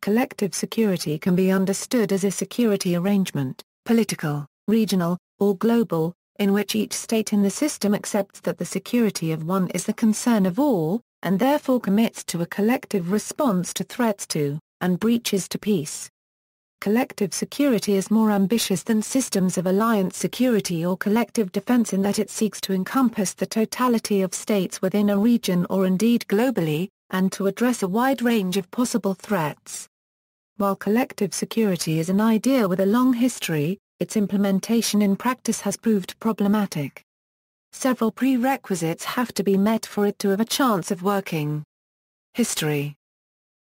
Collective security can be understood as a security arrangement, political, regional, or global, in which each state in the system accepts that the security of one is the concern of all, and therefore commits to a collective response to threats to, and breaches to peace. Collective security is more ambitious than systems of alliance security or collective defense in that it seeks to encompass the totality of states within a region or indeed globally, and to address a wide range of possible threats. While collective security is an idea with a long history, its implementation in practice has proved problematic. Several prerequisites have to be met for it to have a chance of working. History.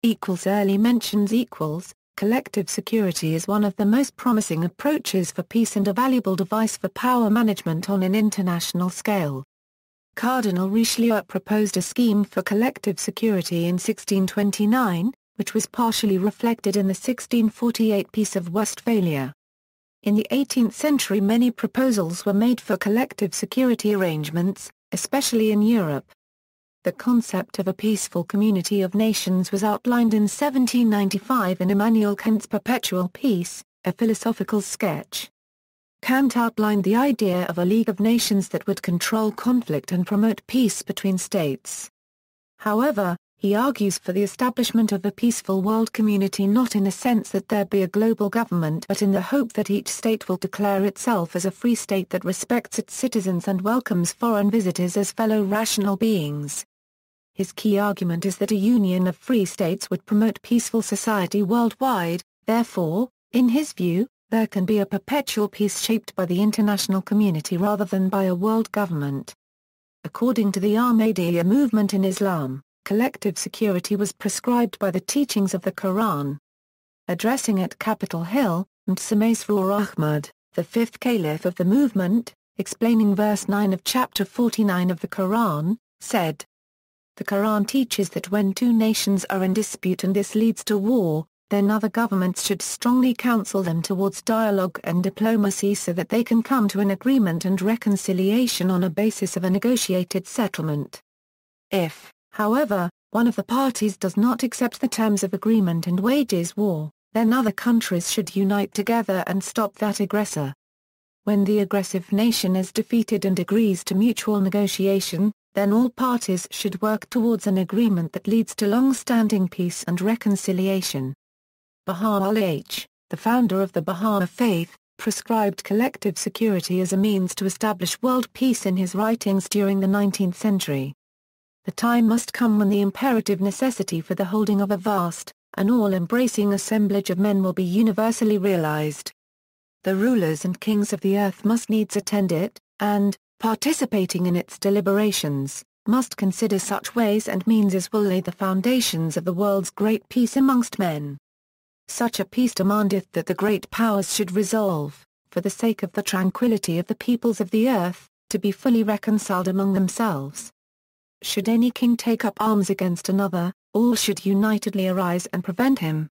Early mentions equals. Collective security is one of the most promising approaches for peace and a valuable device for power management on an international scale. Cardinal Richelieu proposed a scheme for collective security in 1629, which was partially reflected in the 1648 Peace of Westphalia. In the 18th century many proposals were made for collective security arrangements, especially in Europe. The concept of a peaceful community of nations was outlined in 1795 in Immanuel Kant's Perpetual Peace, a philosophical sketch. Kant outlined the idea of a League of Nations that would control conflict and promote peace between states. However, he argues for the establishment of a peaceful world community not in the sense that there be a global government but in the hope that each state will declare itself as a free state that respects its citizens and welcomes foreign visitors as fellow rational beings. His key argument is that a union of free states would promote peaceful society worldwide, therefore, in his view, there can be a perpetual peace shaped by the international community rather than by a world government. According to the Ahmadiyya movement in Islam, collective security was prescribed by the teachings of the Quran. Addressing at Capitol Hill, Masroor Ahmad, the fifth caliph of the movement, explaining verse 9 of chapter 49 of the Quran, said, "The Quran teaches that when two nations are in dispute and this leads to war, then other governments should strongly counsel them towards dialogue and diplomacy so that they can come to an agreement and reconciliation on a basis of a negotiated settlement. If, however, one of the parties does not accept the terms of agreement and wages war, then other countries should unite together and stop that aggressor. When the aggressive nation is defeated and agrees to mutual negotiation, then all parties should work towards an agreement that leads to long-standing peace and reconciliation." Baha'u'llah, the founder of the Baha'i faith, prescribed collective security as a means to establish world peace in his writings during the 19th century. The time must come when the imperative necessity for the holding of a vast, an all-embracing assemblage of men will be universally realized. The rulers and kings of the earth must needs attend it, and, participating in its deliberations, must consider such ways and means as will lay the foundations of the world's great peace amongst men. Such a peace demandeth that the great powers should resolve, for the sake of the tranquility of the peoples of the earth, to be fully reconciled among themselves. Should any king take up arms against another, all should unitedly arise and prevent him.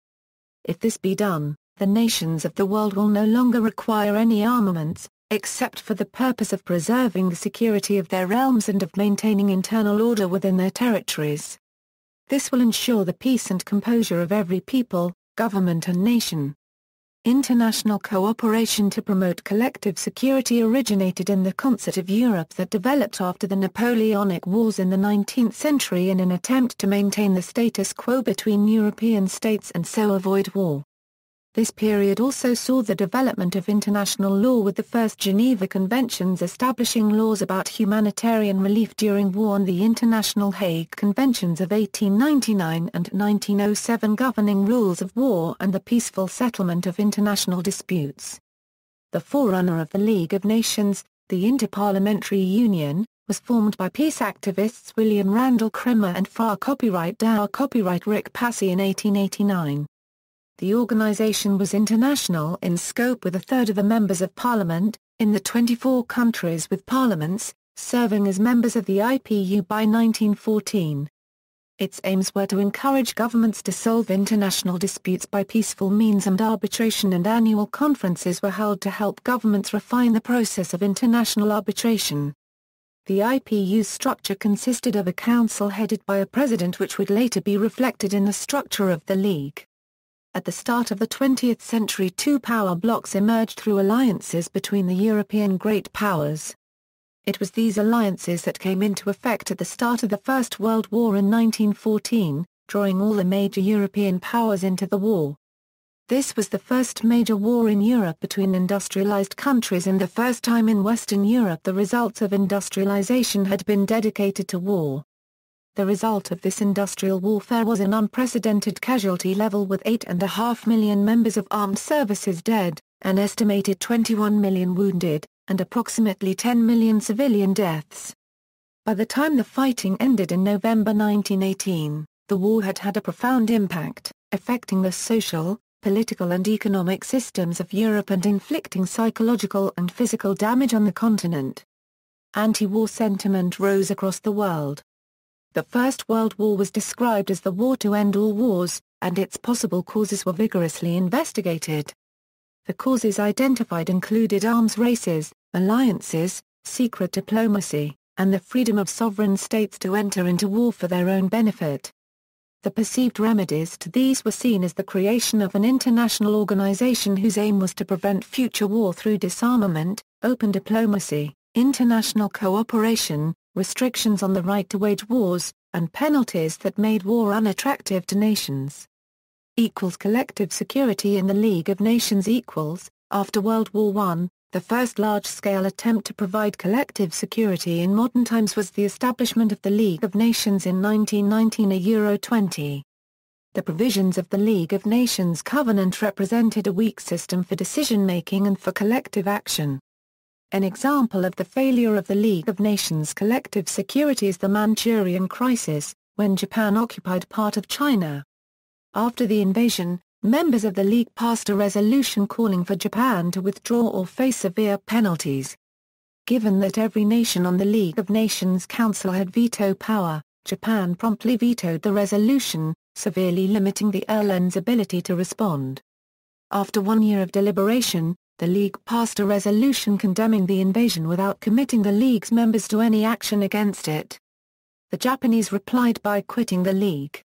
If this be done, the nations of the world will no longer require any armaments, except for the purpose of preserving the security of their realms and of maintaining internal order within their territories. This will ensure the peace and composure of every people, government and nation. International cooperation to promote collective security originated in the Concert of Europe that developed after the Napoleonic Wars in the 19th century in an attempt to maintain the status quo between European states and so avoid war. This period also saw the development of international law with the first Geneva Conventions establishing laws about humanitarian relief during war and the International Hague Conventions of 1899 and 1907 governing rules of war and the peaceful settlement of international disputes. The forerunner of the League of Nations, the Interparliamentary Union, was formed by peace activists William Randall Cremer and Fra Copyright Dow Copyright Rick Passy in 1889. The organization was international in scope with a third of the members of parliament, in the 24 countries with parliaments, serving as members of the IPU by 1914. Its aims were to encourage governments to solve international disputes by peaceful means and arbitration, and annual conferences were held to help governments refine the process of international arbitration. The IPU's structure consisted of a council headed by a president which would later be reflected in the structure of the League. At the start of the 20th century, two power blocs emerged through alliances between the European great powers. It was these alliances that came into effect at the start of the First World War in 1914, drawing all the major European powers into the war. This was the first major war in Europe between industrialized countries and the first time in Western Europe the results of industrialization had been dedicated to war. The result of this industrial warfare was an unprecedented casualty level with 8.5 million members of armed services dead, an estimated 21 million wounded, and approximately 10 million civilian deaths. By the time the fighting ended in November 1918, the war had had a profound impact, affecting the social, political and economic systems of Europe and inflicting psychological and physical damage on the continent. Anti-war sentiment rose across the world. The First World War was described as the war to end all wars, and its possible causes were vigorously investigated. The causes identified included arms races, alliances, secret diplomacy, and the freedom of sovereign states to enter into war for their own benefit. The perceived remedies to these were seen as the creation of an international organization whose aim was to prevent future war through disarmament, open diplomacy, international cooperation, restrictions on the right to wage wars, and penalties that made war unattractive to nations. Collective security in the League of Nations. After World War I, the first large-scale attempt to provide collective security in modern times was the establishment of the League of Nations in 1919 (Euro-20). The provisions of the League of Nations Covenant represented a weak system for decision-making and for collective action. An example of the failure of the League of Nations collective security is the Manchurian Crisis, when Japan occupied part of China. After the invasion, members of the League passed a resolution calling for Japan to withdraw or face severe penalties. Given that every nation on the League of Nations Council had veto power, Japan promptly vetoed the resolution, severely limiting the ELN's ability to respond. After 1 year of deliberation, the League passed a resolution condemning the invasion without committing the League's members to any action against it. The Japanese replied by quitting the League.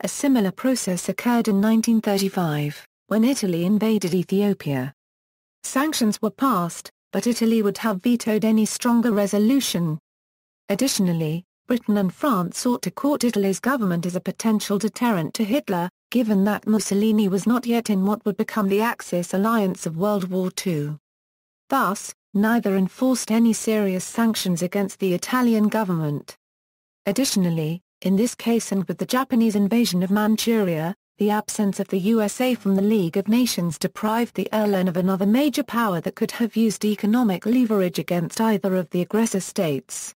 A similar process occurred in 1935, when Italy invaded Ethiopia. Sanctions were passed, but Italy would have vetoed any stronger resolution. Additionally, Britain and France sought to court Italy's government as a potential deterrent to Hitler, given that Mussolini was not yet in what would become the Axis alliance of World War II. Thus, neither enforced any serious sanctions against the Italian government. Additionally, in this case and with the Japanese invasion of Manchuria, the absence of the USA from the League of Nations deprived the ELN of another major power that could have used economic leverage against either of the aggressor states.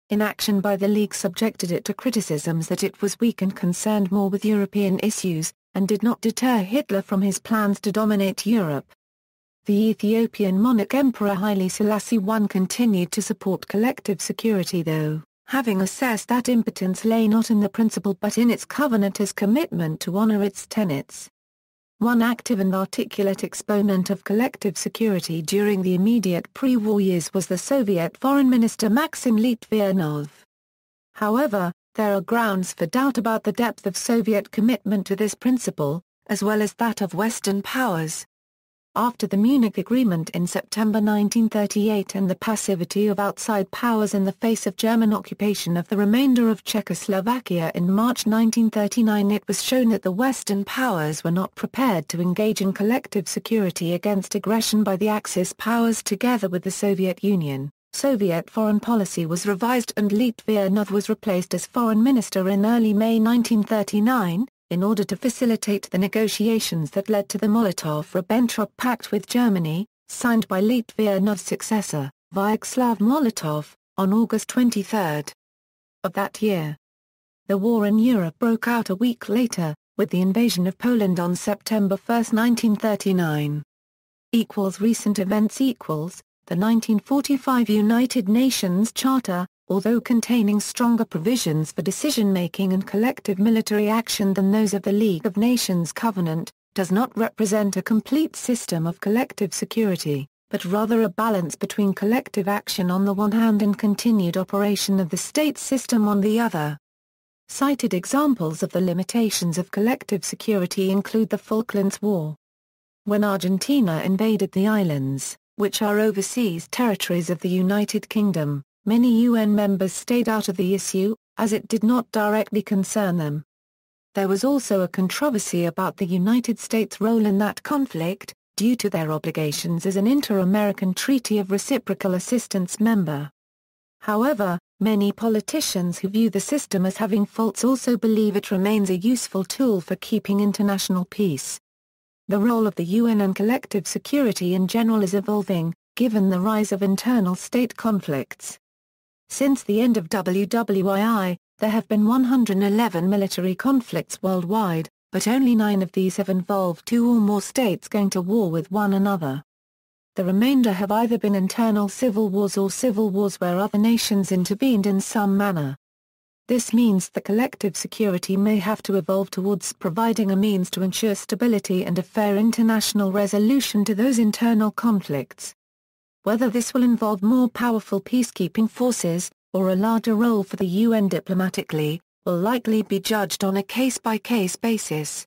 Inaction by the League subjected it to criticisms that it was weak and concerned more with European issues, and did not deter Hitler from his plans to dominate Europe. The Ethiopian monarch Emperor Haile Selassie I continued to support collective security though, having assessed that impotence lay not in the principle but in its covenanter's commitment to honor its tenets. One active and articulate exponent of collective security during the immediate pre-war years was the Soviet Foreign Minister Maxim Litvinov. However, there are grounds for doubt about the depth of Soviet commitment to this principle, as well as that of Western powers. After the Munich Agreement in September 1938 and the passivity of outside powers in the face of German occupation of the remainder of Czechoslovakia in March 1939, it was shown that the Western powers were not prepared to engage in collective security against aggression by the Axis powers together with the Soviet Union. Soviet foreign policy was revised and Litvinov was replaced as foreign minister in early May 1939, in order to facilitate the negotiations that led to the Molotov-Ribbentrop Pact with Germany, signed by Litvinov's successor, Vyacheslav Molotov, on August 23 of that year. The war in Europe broke out a week later, with the invasion of Poland on September 1, 1939. Recent events. The 1945 United Nations Charter, although containing stronger provisions for decision-making and collective military action than those of the League of Nations Covenant, does not represent a complete system of collective security, but rather a balance between collective action on the one hand and continued operation of the state system on the other. Cited examples of the limitations of collective security include the Falklands War. When Argentina invaded the islands, which are overseas territories of the United Kingdom, many UN members stayed out of the issue, as it did not directly concern them. There was also a controversy about the United States' role in that conflict, due to their obligations as an Inter-American Treaty of Reciprocal Assistance member. However, many politicians who view the system as having faults also believe it remains a useful tool for keeping international peace. The role of the UN and collective security in general is evolving, given the rise of internal state conflicts. Since the end of WWII, there have been 111 military conflicts worldwide, but only 9 of these have involved 2 or more states going to war with one another. The remainder have either been internal civil wars or civil wars where other nations intervened in some manner. This means that collective security may have to evolve towards providing a means to ensure stability and a fair international resolution to those internal conflicts. Whether this will involve more powerful peacekeeping forces, or a larger role for the UN diplomatically, will likely be judged on a case-by-case basis.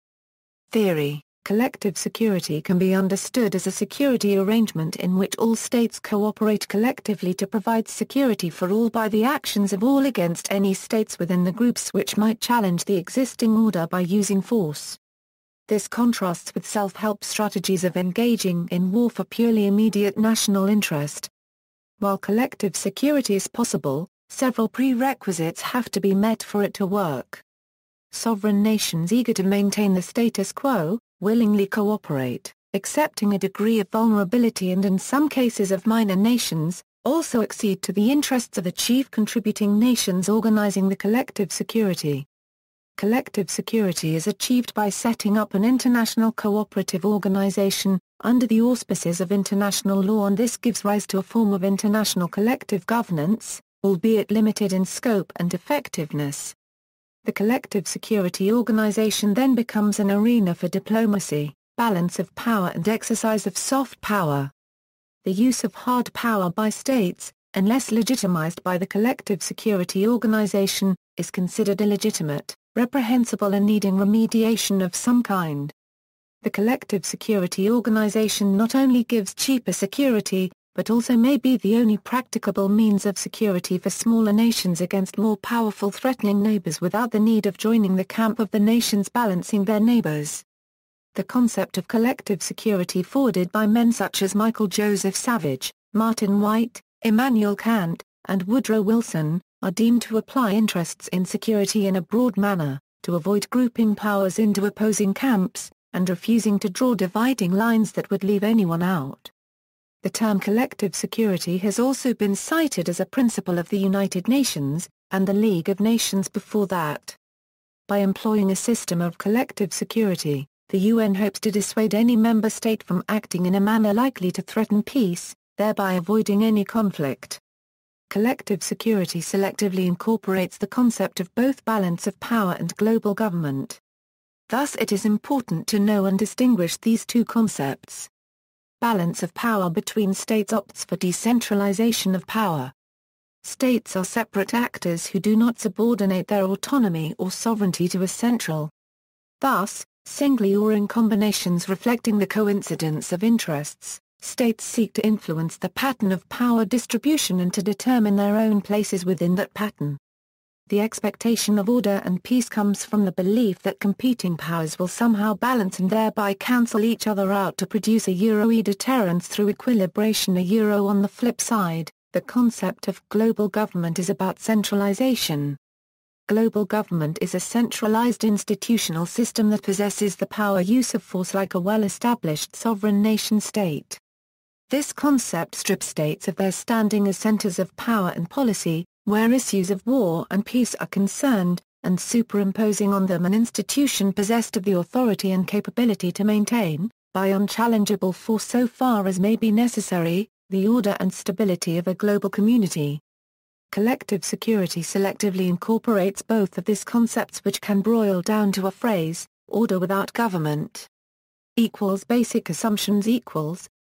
Theory: collective security can be understood as a security arrangement in which all states cooperate collectively to provide security for all by the actions of all against any states within the groups which might challenge the existing order by using force. This contrasts with self-help strategies of engaging in war for purely immediate national interest. While collective security is possible, several prerequisites have to be met for it to work. Sovereign nations eager to maintain the status quo, willingly cooperate, accepting a degree of vulnerability and in some cases of minor nations, also accede to the interests of the chief contributing nations organizing the collective security. Collective security is achieved by setting up an international cooperative organization, under the auspices of international law, and this gives rise to a form of international collective governance, albeit limited in scope and effectiveness. The collective security organization then becomes an arena for diplomacy, balance of power and exercise of soft power. The use of hard power by states, unless legitimized by the collective security organization, is considered illegitimate, reprehensible and needing remediation of some kind. The collective security organization not only gives cheaper security, but also may be the only practicable means of security for smaller nations against more powerful threatening neighbors without the need of joining the camp of the nations balancing their neighbors. The concept of collective security forwarded by men such as Michael Joseph Savage, Martin White, Immanuel Kant, and Woodrow Wilson, are deemed to apply interests in security in a broad manner, to avoid grouping powers into opposing camps, and refusing to draw dividing lines that would leave anyone out. The term collective security has also been cited as a principle of the United Nations, and the League of Nations before that. By employing a system of collective security, the UN hopes to dissuade any member state from acting in a manner likely to threaten peace, thereby avoiding any conflict. Collective security selectively incorporates the concept of both balance of power and global government. Thus it is important to know and distinguish these two concepts. Balance of power between states opts for decentralization of power. States are separate actors who do not subordinate their autonomy or sovereignty to a central. Thus, singly or in combinations reflecting the coincidence of interests, states seek to influence the pattern of power distribution and to determine their own places within that pattern. The expectation of order and peace comes from the belief that competing powers will somehow balance and thereby cancel each other out to produce a deterrence through equilibration. On the flip side, the concept of global government is about centralization. Global government is a centralized institutional system that possesses the power use of force like a well-established sovereign nation-state. This concept strips states of their standing as centers of power and policy, where issues of war and peace are concerned, and superimposing on them an institution possessed of the authority and capability to maintain, by unchallengeable force so far as may be necessary, the order and stability of a global community. Collective security selectively incorporates both of these concepts, which can boil down to a phrase, order without government. Basic assumptions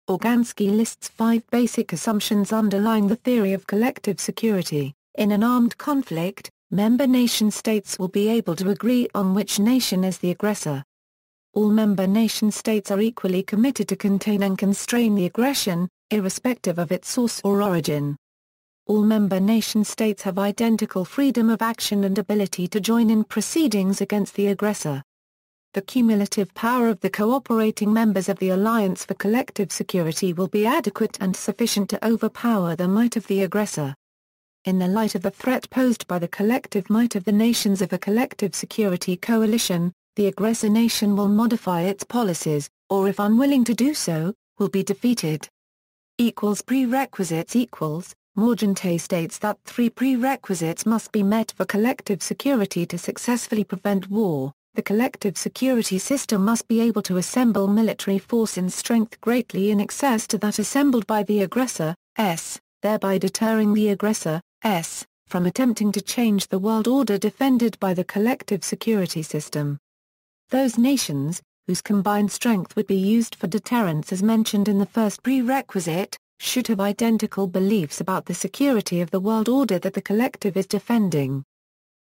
Organsky lists 5 basic assumptions underlying the theory of collective security. In an armed conflict, Member nation-states will be able to agree on which nation is the aggressor. All member nation-states are equally committed to contain and constrain the aggression, irrespective of its source or origin. All member nation-states have identical freedom of action and ability to join in proceedings against the aggressor. The cumulative power of the cooperating members of the Alliance for Collective Security will be adequate and sufficient to overpower the might of the aggressor. In the light of the threat posed by the collective might of the nations of a collective security coalition, the aggressor nation will modify its policies, or if unwilling to do so, will be defeated. Prerequisites Morgenthau states that 3 prerequisites must be met for collective security to successfully prevent war. The collective security system must be able to assemble military force in strength greatly in excess to that assembled by the aggressor, thereby deterring the aggressor, from attempting to change the world order defended by the collective security system. Those nations, whose combined strength would be used for deterrence as mentioned in the first prerequisite, should have identical beliefs about the security of the world order that the collective is defending.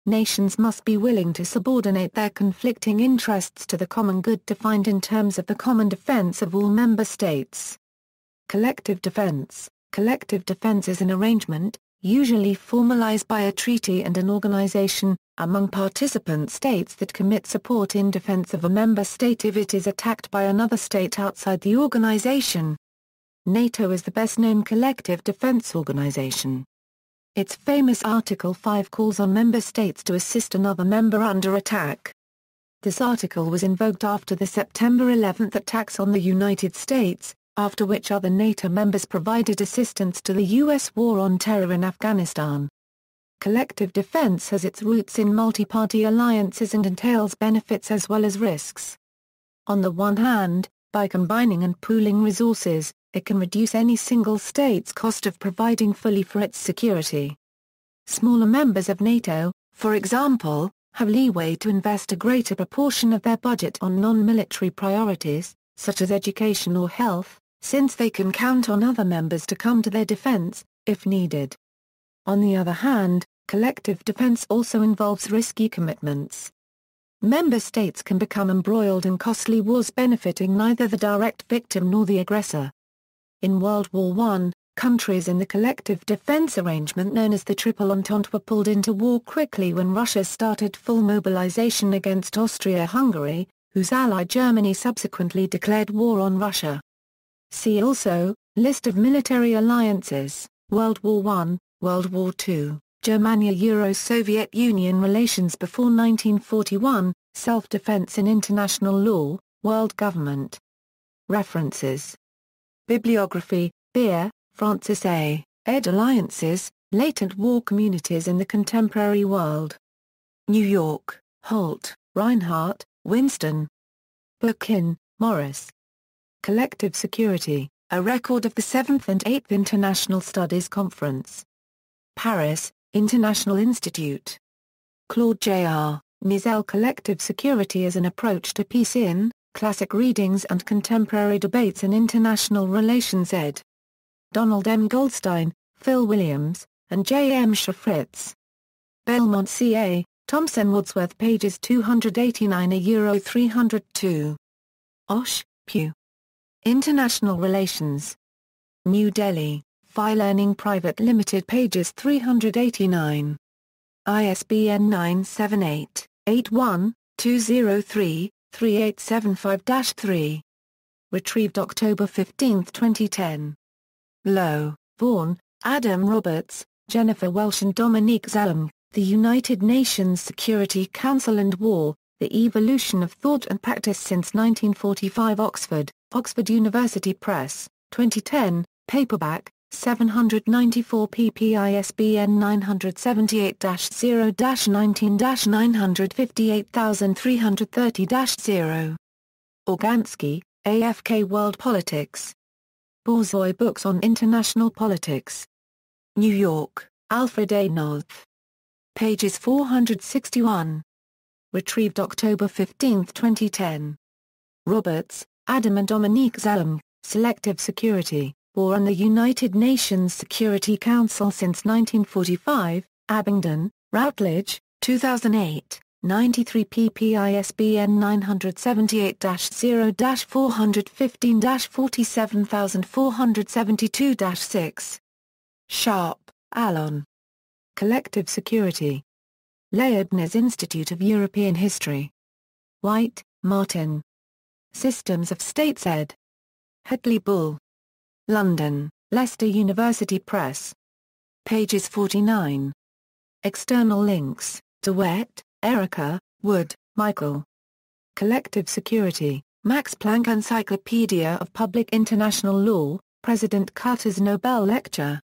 Nations must be willing to subordinate their conflicting interests to the common good defined in terms of the common defense of all member states. Collective defense. Collective defense is an arrangement, usually formalized by a treaty and an organization, among participant states that commit support in defense of a member state if it is attacked by another state outside the organization. NATO is the best-known collective defense organization. Its famous Article 5 calls on member states to assist another member under attack. This article was invoked after the September 11 attacks on the United States, after which other NATO members provided assistance to the U.S. war on terror in Afghanistan. Collective defense has its roots in multi-party alliances and entails benefits as well as risks. On the one hand, by combining and pooling resources, it can reduce any single state's cost of providing fully for its security. Smaller members of NATO, for example, have leeway to invest a greater proportion of their budget on non-military priorities, such as education or health, since they can count on other members to come to their defense, if needed. On the other hand, collective defense also involves risky commitments. Member states can become embroiled in costly wars benefiting neither the direct victim nor the aggressor. In World War I, countries in the collective defense arrangement known as the Triple Entente were pulled into war quickly when Russia started full mobilization against Austria-Hungary, whose ally Germany subsequently declared war on Russia. See also, List of military alliances, World War I, World War II, Germania-Euro-Soviet Union relations before 1941, self-defense in international law, world government. References. Bibliography, Beer, Francis A., ed. Alliances, Latent War Communities in the Contemporary World. New York, Holt, Reinhardt, Winston. Bookchin, Morris. Collective Security, a record of the 7th and 8th International Studies Conference. Paris, International Institute. Claude J.R., Mizell Collective Security as an Approach to Peace in, Classic Readings and Contemporary Debates in International Relations ed. Donald M. Goldstein, Phil Williams, and J. M. Schafritz. Belmont C.A., Thomson Wadsworth pages 289-302. Osh, Pew. International Relations. New Delhi, Phi Learning Private Limited pages 389. ISBN 978-81-203-3875-3. Retrieved October 15, 2010. Lowe, Vaughan, Adam Roberts, Jennifer Welsh and Dominique Zalem, The United Nations Security Council and War, The Evolution of Thought and Practice Since 1945 Oxford, Oxford University Press, 2010, paperback, 794 pp. ISBN 978-0-19-958330-0. Organsky, AFK World Politics. Borzoi Books on International Politics. New York, Alfred A. Knopf. Pages 461. Retrieved October 15, 2010. Roberts, Adam and Dominique Zalem, Selective Security, War on the United Nations Security Council since 1945, Abingdon, Routledge, 2008, 93 pp. ISBN 978-0-415-47472-6. Sharp, Alan. Collective Security. Leibniz Institute of European History. White, Martin. Systems of States ed. Hedley Bull. London, Leicester University Press. Pages 49. External links: DeWitt, Erica, Wood, Michael. Collective Security, Max Planck Encyclopedia of Public International Law, President Carter's Nobel Lecture.